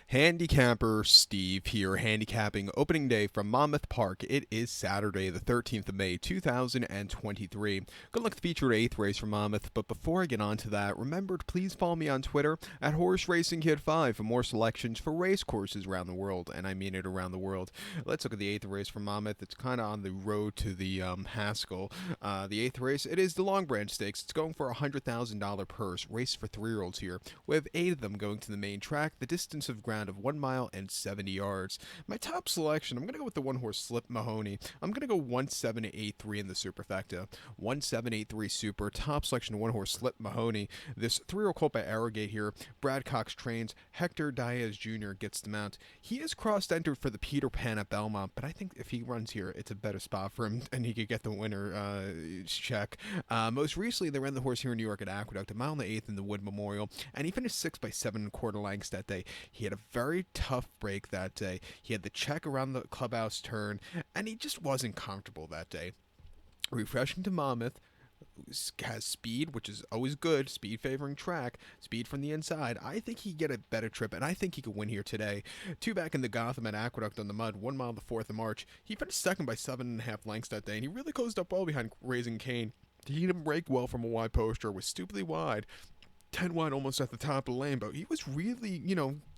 Handicapper Steve here, handicapping opening day from Monmouth Park. It is Saturday, the 13th of May, 2023. Good luck to feature 8th race from Monmouth, but before I get on to that, remember to please follow me on Twitter at HorseRacingKid5 for more selections for race courses around the world, and I mean it around the world. Let's look at the 8th race from Monmouth. It's kind of on the road to the Haskell. The 8th race, it is the Long Branch Stakes. It's going for a $100,000 purse, race for 3-year-olds here. We have 8 of them going to the main track, the distance of ground of 1 mile and 70 yards. My top selection, I'm going to go with the one-horse Slip Mahoney. I'm going to go 1783 in the superfecta. 1783 super, top selection, one-horse Slip Mahoney. This 3-year-old colt by Arrogate here. Brad Cox trains. Hector Diaz Jr. gets the mount. He is cross-entered for the Peter Pan at Belmont, but I think if he runs here, it's a better spot for him, and he could get the winner check. Most recently, they ran the horse here in New York at Aqueduct, a mile and the 8th in the Wood Memorial, and he finished 6 by 7 1/4 lengths that day. He had a very tough break that day. He had the check around the clubhouse turn, and he just wasn't comfortable that day. Refreshing to Monmouth, has speed, which is always good, speed favoring track, speed from the inside. I think he get a better trip, and I think he could win here today. 2 back in the Gotham at Aqueduct on the mud, 1 mile the 4th of March. He finished second by 7.5 lengths that day, and he really closed up well behind Raising Cane. He didn't break well from a wide poster, was stupidly wide, 10 wide almost at the top of the lane, but he was really,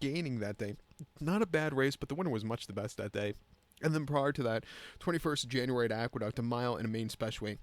gaining that day. Not a bad race, but the winner was much the best that day. And then prior to that, 21st of January at Aqueduct, a mile and a main specialweight.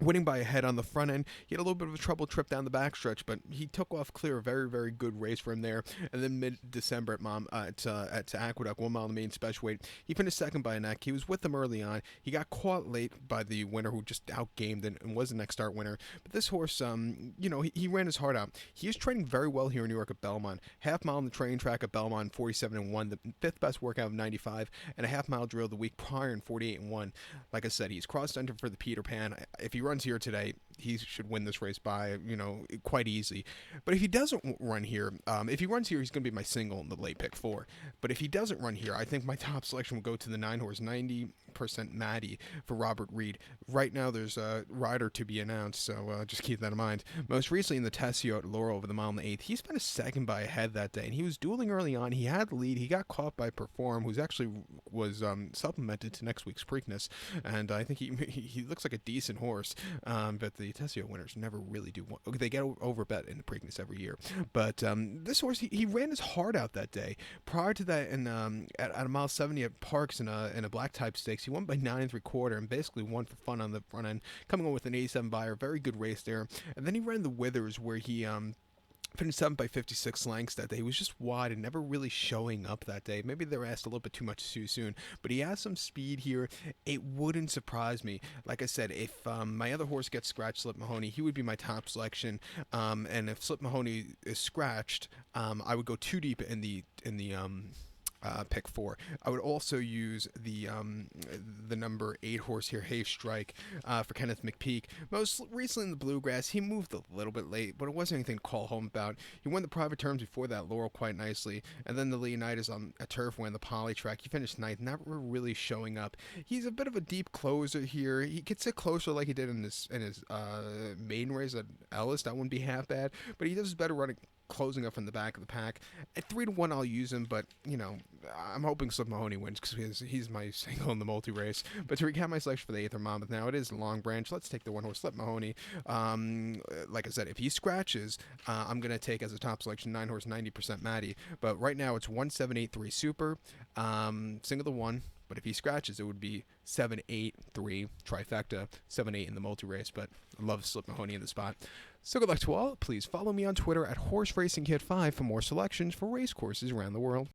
Winning by a head on the front end. He had a little bit of a trouble trip down the backstretch, but he took off clear. A very, very good race for him there. And then mid-December at Aqueduct, 1 mile in the main specialweight. He finished second by a neck. He was with them early on. He got caught late by the winner who just outgamed and was the next start winner. But this horse, he ran his heart out. He is training very well here in New York at Belmont. Half mile on the training track at Belmont, 47-1. The 5th best workout of 95. And a half mile drill the week prior in 48-1. Like I said, he's cross-entered for the Peter Pan. If he runs here today, he should win this race by, quite easy. But if he doesn't run here, if he runs here, he's going to be my single in the late pick 4. But if he doesn't run here, I think my top selection will go to the 9-horse, 90% Maddie for Robert Reed. Right now, there's a rider to be announced, so just keep that in mind. Most recently in the Tessio at Laurel over the mile and the 8th, he spent a second by a head that day, and he was dueling early on. He had the lead. He got caught by Perform, who's actually was supplemented to next week's Preakness, and I think he looks like a decent horse. But the Tessio winners never really do. They get overbet in the Preakness every year. But this horse, he ran his heart out that day. Prior to that, at a mile 70 at Parks in a black type stakes, he won by 9 3/4 and basically won for fun on the front end, coming on with an 87 buyer. Very good race there. And then he ran the Withers, where he finished 7 by 56 lengths that day. He was just wide and never really showing up that day. Maybe they were asked a little bit too much too soon, but he has some speed here. It wouldn't surprise me. Like I said, if my other horse gets scratched, Slip Mahoney, he would be my top selection. And if Slip Mahoney is scratched, I would go too deep in the pick 4. I would also use the number 8 horse here, Hay Strike, for Kenneth McPeak. Most recently in the Bluegrass, he moved a little bit late, but it wasn't anything to call home about. He won the private terms before that, Laurel, quite nicely, and then the Leonidas on a turf win, the Poly track. He finished 9th, never really showing up. He's a bit of a deep closer here. He could sit closer like he did in his maiden race at Ellis. That wouldn't be half bad, but he does better running closing up from the back of the pack. At 3-1, I'll use him, but I'm hoping Slip Mahoney wins because he's my single in the multi race. But to recap my selection for the 8th of Monmouth, now it is Long Branch. Let's take the one horse Slip Mahoney. Like I said, if he scratches, I'm gonna take as a top selection 9 horse 90% Maddie. But right now it's 1783 super, single to 1. But if he scratches, it would be 7-8-3 trifecta, 7-8 in the multi race. But I love Slip Mahoney in the spot. So good luck to all. Please follow me on Twitter at HorseRacingKid5 for more selections for race courses around the world.